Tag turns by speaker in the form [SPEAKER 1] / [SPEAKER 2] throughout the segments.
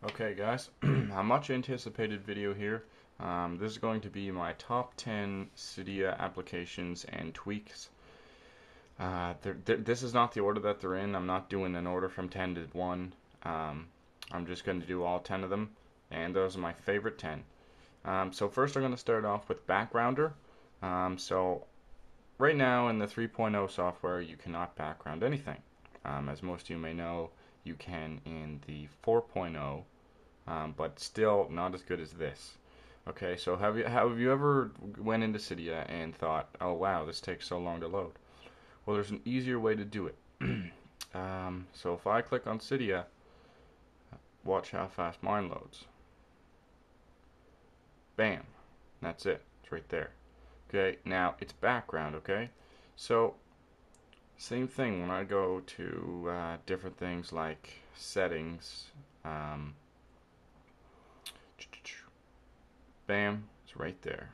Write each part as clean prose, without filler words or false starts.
[SPEAKER 1] Okay guys, a much anticipated video here. This is going to be my top 10 Cydia applications and tweaks. This is not the order that they're in. I'm not doing an order from 10 to 1. I'm just going to do all 10 of them, and those are my favorite 10. So first I'm going to start off with Backgrounder. So right now in the 3.0 software you cannot background anything. As most of you may know, you can in the 4.0. But still not as good as this. Okay, so have you ever went into Cydia and thought, oh wow, this takes so long to load? Well, there's an easier way to do it. So if I click on Cydia, watch how fast mine loads. Bam, that's it. It's right there. Okay, now it's background. Okay, so same thing when I go to different things like settings. Bam, it's right there.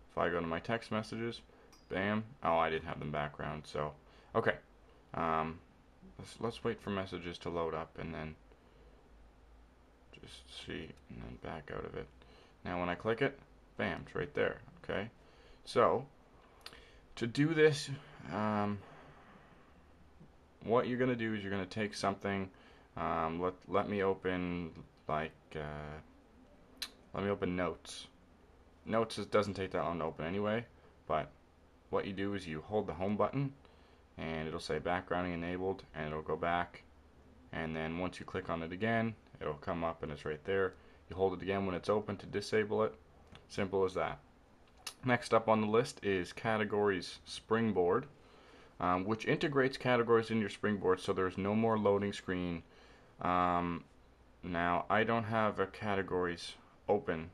[SPEAKER 1] If I go to my text messages, bam, oh, I didn't have them background, so okay. Let's wait for messages to load up and then just see and then back out of it. Now when I click it, bam, it's right there. Okay, so to do this, what you're gonna do is you're gonna take something. Let me open like. Let me open Notes. Notes doesn't take that long to open anyway, but what you do is you hold the home button and it'll say backgrounding enabled and it'll go back, and then once you click on it again it'll come up and it's right there. You hold it again when it's open to disable it. Simple as that. Next up on the list is Categories Springboard, which integrates categories in your Springboard so there's no more loading screen. Now I don't have a categories open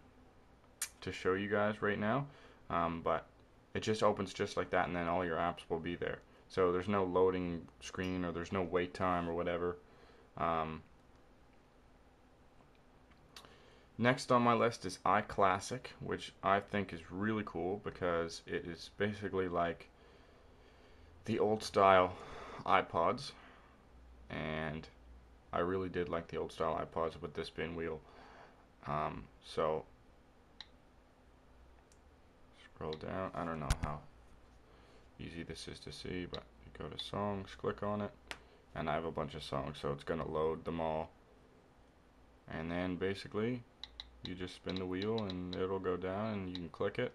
[SPEAKER 1] to show you guys right now, but it just opens just like that and then all your apps will be there, so there's no loading screen or there's no wait time or whatever. Next on my list is iClassic, which I think is really cool because it is basically like the old style iPods, and I really did like the old style iPods with this spin wheel. So scroll down. I don't know how easy this is to see, but you go to songs, click on it, and I have a bunch of songs, so it's gonna load them all. And then basically you just spin the wheel and it'll go down and you can click it.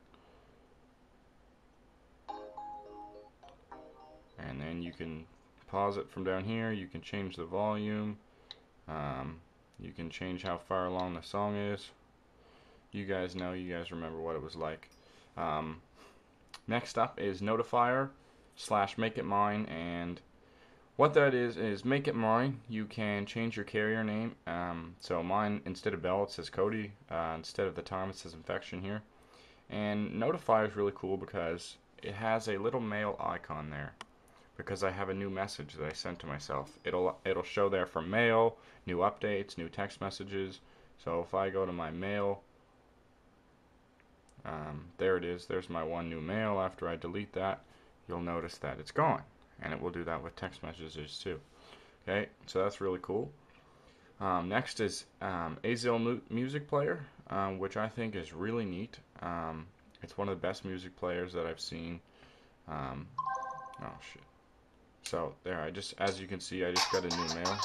[SPEAKER 1] And then you can pause it from down here. You can change the volume. You can change how far along the song is. You guys know, you guys remember what it was like. Next up is Notifier / Make It Mine, and what that is Make It Mine. You can change your carrier name. So mine, instead of Bell, it says Cody. Instead of the time, it says Infection here. And Notifier is really cool because it has a little mail icon there, because I have a new message that I sent to myself. It'll show there for mail, new updates, new text messages. So if I go to my mail, there it is. There's my one new mail. After I delete that, you'll notice that it's gone, and it will do that with text messages too. Okay, so that's really cool. Next is Aizle music player, which I think is really neat. It's one of the best music players that I've seen. Oh shit. So there, as you can see, I just got a new mail.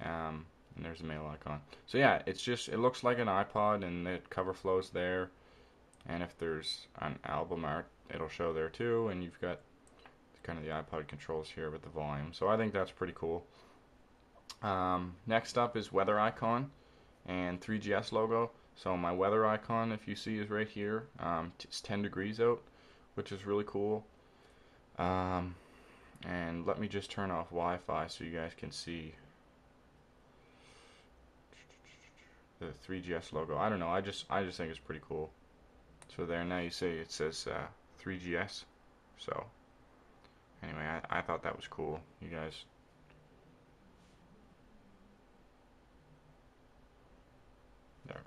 [SPEAKER 1] And there's a mail icon. So yeah, it looks like an iPod, and the cover flow's there. And if there's an album art, it'll show there too. And you've got kind of the iPod controls here with the volume. So I think that's pretty cool. Next up is weather icon and 3GS logo. So my weather icon, if you see, is right here. It's 10 degrees out, which is really cool. And let me just turn off Wi-Fi so you guys can see the 3GS logo. I don't know, I just think it's pretty cool. So there, now you see it says 3GS. So anyway, I thought that was cool. You guys, there.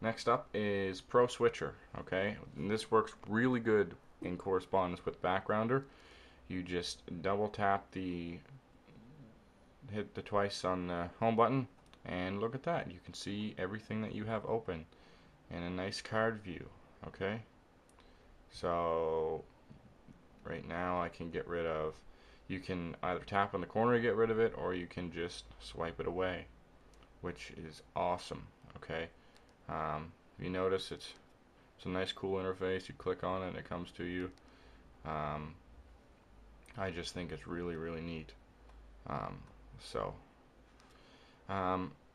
[SPEAKER 1] Next up is Pro Switcher. Okay, and this works really good in correspondence with Backgrounder. You just double tap the hit the twice on the home button, and look at that. You can see everything that you have open in a nice card view. Okay, so right now I can get rid of, you can either tap on the corner to get rid of it, or you can just swipe it away, which is awesome. Okay, if you notice, it's a nice cool interface. You click on it and it comes to you. I just think it's really, really neat.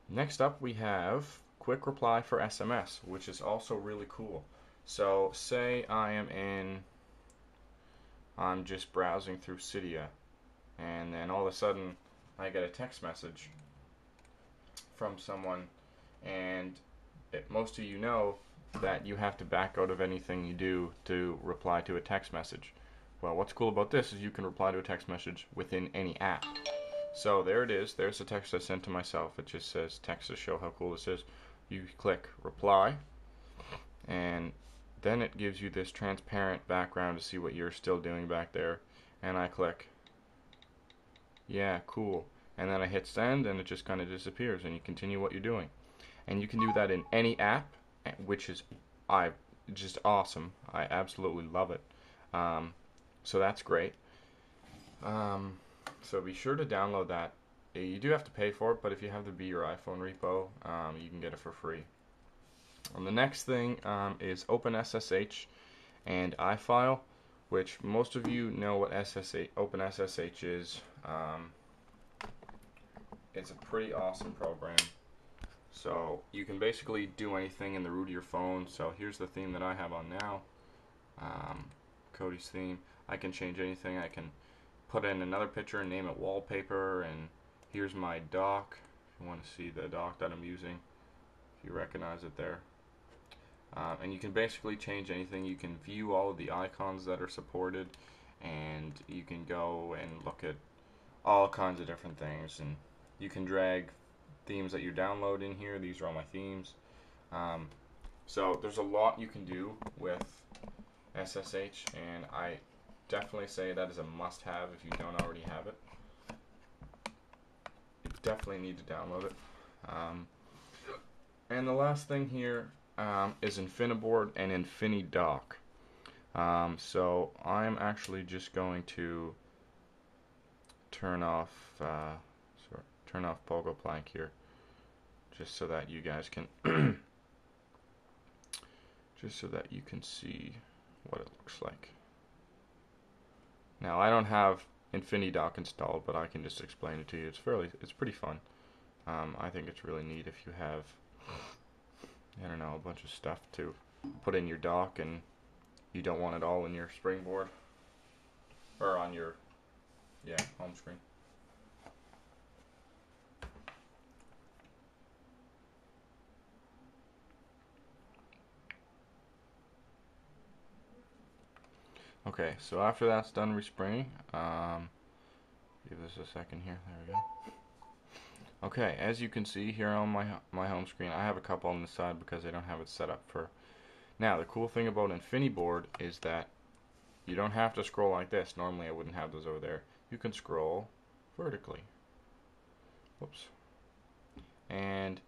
[SPEAKER 1] Next up we have quick reply for SMS, which is also really cool. So say I'm just browsing through Cydia, and then all of a sudden I get a text message from someone, and most of you know that you have to back out of anything you do to reply to a text message. Well, what's cool about this is you can reply to a text message within any app. So there it is. There's the text I sent to myself. It just says text to show how cool this is. You click reply, and then it gives you this transparent background to see what you're still doing back there. And I click, yeah, cool. And then I hit send, and it just kind of disappears, and you continue what you're doing. And you can do that in any app, which is just awesome. I absolutely love it. So that's great. So be sure to download that. You do have to pay for it, but if you have the Be Your iPhone repo, you can get it for free. And the next thing is OpenSSH and iFile, which most of you know what OpenSSH is. It's a pretty awesome program. So you can basically do anything in the root of your phone. So here's the theme that I have on now, Cody's theme. I can change anything. I can put in another picture and name it wallpaper, and here's my dock. If you want to see the dock that I'm using, if you recognize it there. And you can basically change anything. You can view all of the icons that are supported, and you can go and look at all kinds of different things, and you can drag themes that you download in here. These are all my themes. So there's a lot you can do with SSH, and I definitely say that is a must-have if you don't already have it. You definitely need to download it. And the last thing here is Infiniboard and Infinidock. So I'm actually just going to turn off Pogo Plank here, just so that you guys can just so that you can see what it looks like. Now I don't have Infinidock installed, but I can just explain it to you. It's pretty fun. I think it's really neat if you have, I don't know, a bunch of stuff to put in your dock and you don't want it all in your springboard or on your home screen. Okay, so after that's done respringing, give this a second here. There we go. Okay, as you can see here on my home screen, I have a couple on the side because I don't have it set up for. Now, the cool thing about Infiniboard is that you don't have to scroll like this. Normally, I wouldn't have those over there. You can scroll vertically. Whoops. And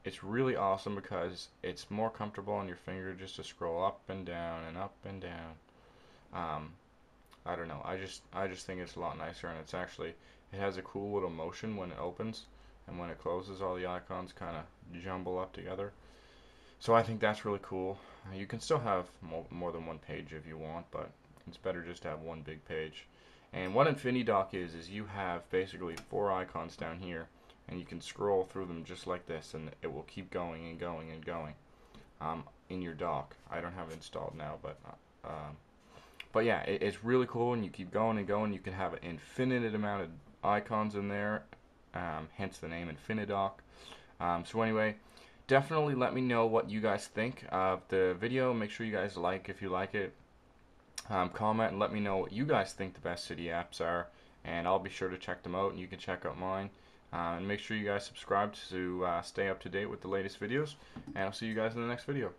[SPEAKER 1] it's really awesome because it's more comfortable on your finger just to scroll up and down and up and down. I don't know. I just think it's a lot nicer, and it has a cool little motion when it opens, and when it closes, all the icons kind of jumble up together. So I think that's really cool. You can still have more than one page if you want, but it's better just to have one big page. And what Infinidock is you have basically 4 icons down here, and you can scroll through them just like this, and it will keep going and going and going in your dock. I don't have it installed now, but yeah, it's really cool, and you keep going and going. You can have an infinite amount of icons in there, hence the name Infinidock. So anyway, definitely let me know what you guys think of the video. Make sure you guys like if you like it. Comment and let me know what you guys think the best Cydia apps are, and I'll be sure to check them out, and you can check out mine. And make sure you guys subscribe to stay up to date with the latest videos, and I'll see you guys in the next video.